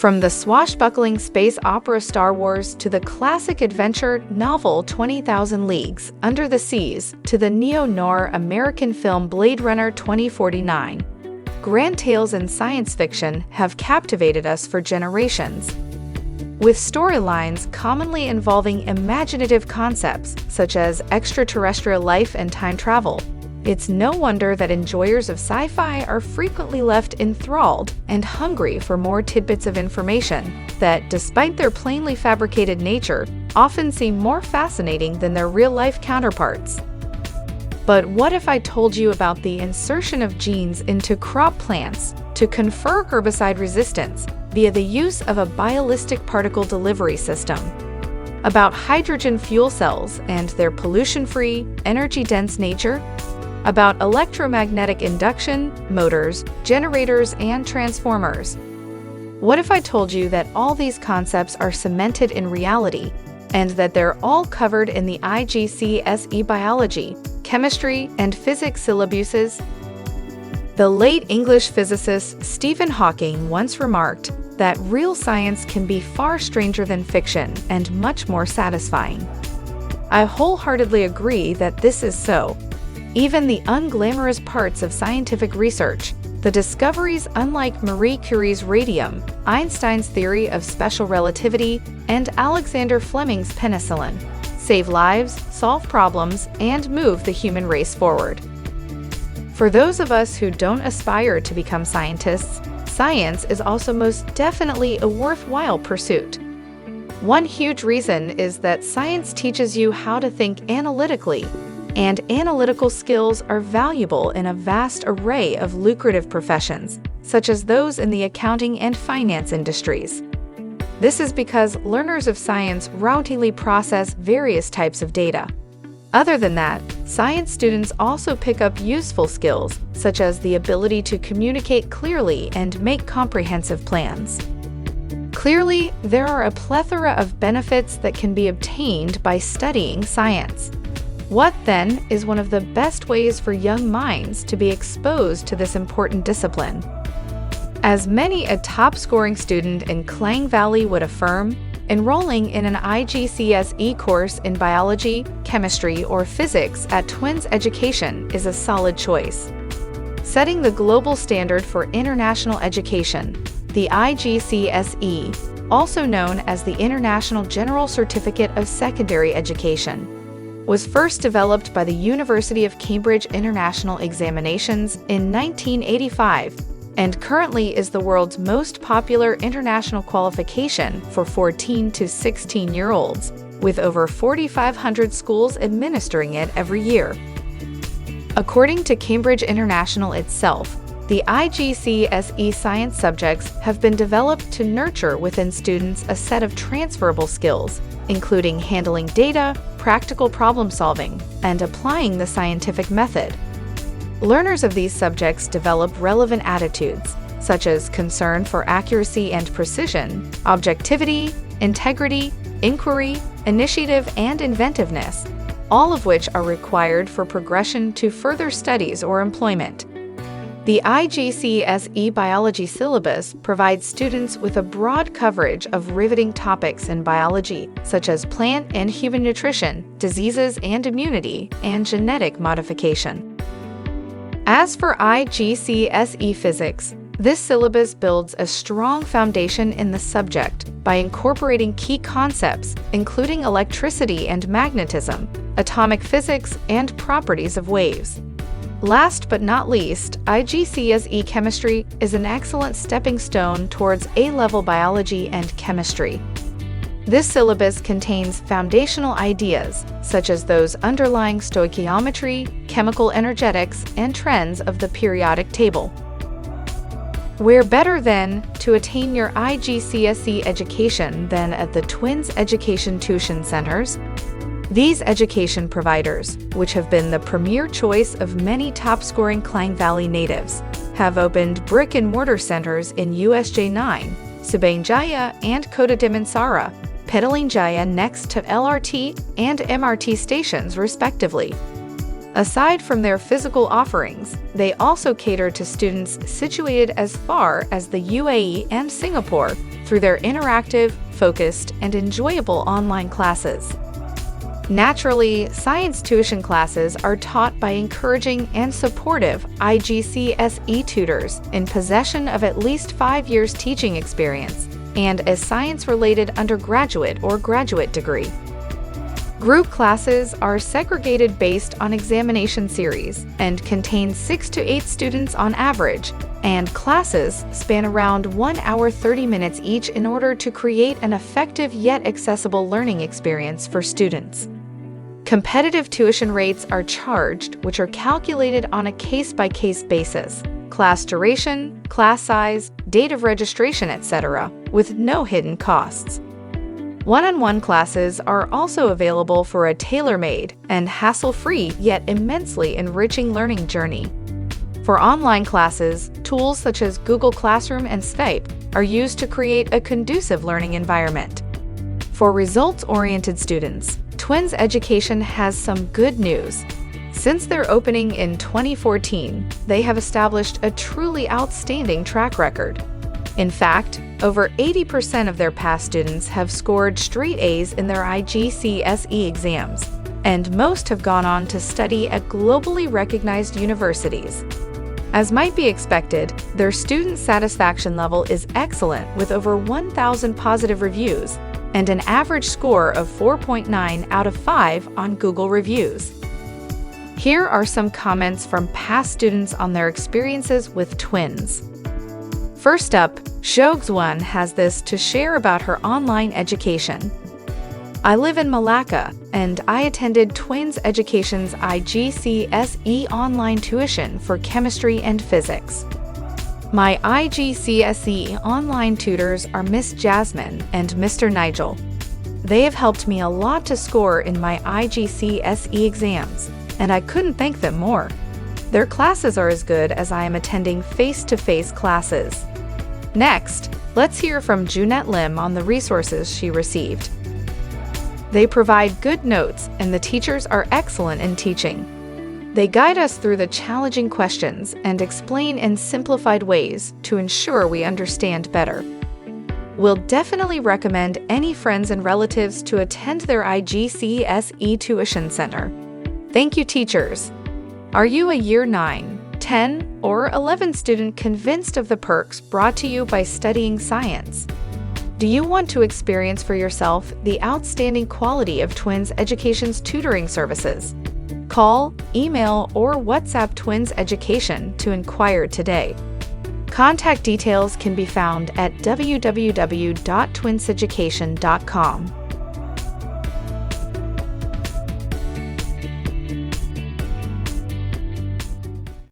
From the swashbuckling space opera Star Wars to the classic adventure novel 20,000 Leagues Under the Seas to the neo-noir American film Blade Runner 2049, grand tales and science fiction have captivated us for generations. With storylines commonly involving imaginative concepts such as extraterrestrial life and time travel, it's no wonder that enjoyers of sci-fi are frequently left enthralled and hungry for more tidbits of information that, despite their plainly fabricated nature, often seem more fascinating than their real-life counterparts. But what if I told you about the insertion of genes into crop plants to confer herbicide resistance via the use of a ballistic particle delivery system? About hydrogen fuel cells and their pollution-free, energy-dense nature? About electromagnetic induction, motors, generators, and transformers? What if I told you that all these concepts are cemented in reality and that they're all covered in the IGCSE Biology, Chemistry, and Physics syllabuses? The late English physicist Stephen Hawking once remarked that real science can be far stranger than fiction and much more satisfying. I wholeheartedly agree that this is so. Even the unglamorous parts of scientific research, the discoveries unlike Marie Curie's radium, Einstein's theory of special relativity, and Alexander Fleming's penicillin, save lives, solve problems, and move the human race forward. For those of us who don't aspire to become scientists, science is also most definitely a worthwhile pursuit. One huge reason is that science teaches you how to think analytically, and analytical skills are valuable in a vast array of lucrative professions, such as those in the accounting and finance industries. This is because learners of science routinely process various types of data. Other than that, science students also pick up useful skills, such as the ability to communicate clearly and make comprehensive plans. Clearly, there are a plethora of benefits that can be obtained by studying science. What, then, is one of the best ways for young minds to be exposed to this important discipline? As many a top-scoring student in Klang Valley would affirm, enrolling in an IGCSE course in biology, chemistry, or physics at Twins Education is a solid choice. Setting the global standard for international education, the IGCSE, also known as the International General Certificate of Secondary Education, was first developed by the University of Cambridge International Examinations in 1985 and currently is the world's most popular international qualification for 14 to 16-year-olds, with over 4,500 schools administering it every year. According to Cambridge International itself, the IGCSE science subjects have been developed to nurture within students a set of transferable skills, including handling data, practical problem solving, and applying the scientific method. Learners of these subjects develop relevant attitudes, such as concern for accuracy and precision, objectivity, integrity, inquiry, initiative, and inventiveness, all of which are required for progression to further studies or employment. The IGCSE Biology syllabus provides students with a broad coverage of riveting topics in biology, such as plant and human nutrition, diseases and immunity, and genetic modification. As for IGCSE Physics, this syllabus builds a strong foundation in the subject by incorporating key concepts, including electricity and magnetism, atomic physics, and properties of waves. Last but not least, IGCSE Chemistry is an excellent stepping stone towards A-level biology and chemistry. This syllabus contains foundational ideas, such as those underlying stoichiometry, chemical energetics, and trends of the periodic table. Where better, then, to attain your IGCSE education than at the Twins Education Tuition Centers? These education providers, which have been the premier choice of many top-scoring Klang Valley natives, have opened brick-and-mortar centers in USJ 9, Subang Jaya, and Kota Damansara, Petaling Jaya next to LRT and MRT stations respectively. Aside from their physical offerings, they also cater to students situated as far as the UAE and Singapore through their interactive, focused, and enjoyable online classes. Naturally, science tuition classes are taught by encouraging and supportive IGCSE tutors in possession of at least 5 years teaching experience and a science-related undergraduate or graduate degree. Group classes are segregated based on examination series and contain 6 to 8 students on average, and classes span around 1 hour 30 minutes each in order to create an effective yet accessible learning experience for students. Competitive tuition rates are charged, which are calculated on a case-by-case basis, class duration, class size, date of registration, etc., with no hidden costs. One-on-one classes are also available for a tailor-made and hassle-free yet immensely enriching learning journey. For online classes, tools such as Google Classroom and Skype are used to create a conducive learning environment. For results-oriented students, Twins Education has some good news. Since their opening in 2014, they have established a truly outstanding track record. In fact, over 80% of their past students have scored straight A's in their IGCSE exams, and most have gone on to study at globally recognized universities. As might be expected, their student satisfaction level is excellent with over 1,000 positive reviews and an average score of 4.9 out of 5 on Google Reviews. Here are some comments from past students on their experiences with twins. First up, Shogswan has this to share about her online education. I live in Malacca, and I attended Twins Education's IGCSE online tuition for chemistry and physics. My IGCSE online tutors are Miss Jasmine and Mr. Nigel. They have helped me a lot to score in my IGCSE exams, and I couldn't thank them more. Their classes are as good as I am attending face-to-face classes. Next, let's hear from Junette Lim on the resources she received. They provide good notes, and the teachers are excellent in teaching. They guide us through the challenging questions and explain in simplified ways to ensure we understand better. We'll definitely recommend any friends and relatives to attend their IGCSE tuition center. Thank you, teachers. Are you a Year 9, 10, or 11 student convinced of the perks brought to you by studying science? Do you want to experience for yourself the outstanding quality of Twins Education's tutoring services? Call, email, or WhatsApp Twins Education to inquire today. Contact details can be found at www.twinseducation.com.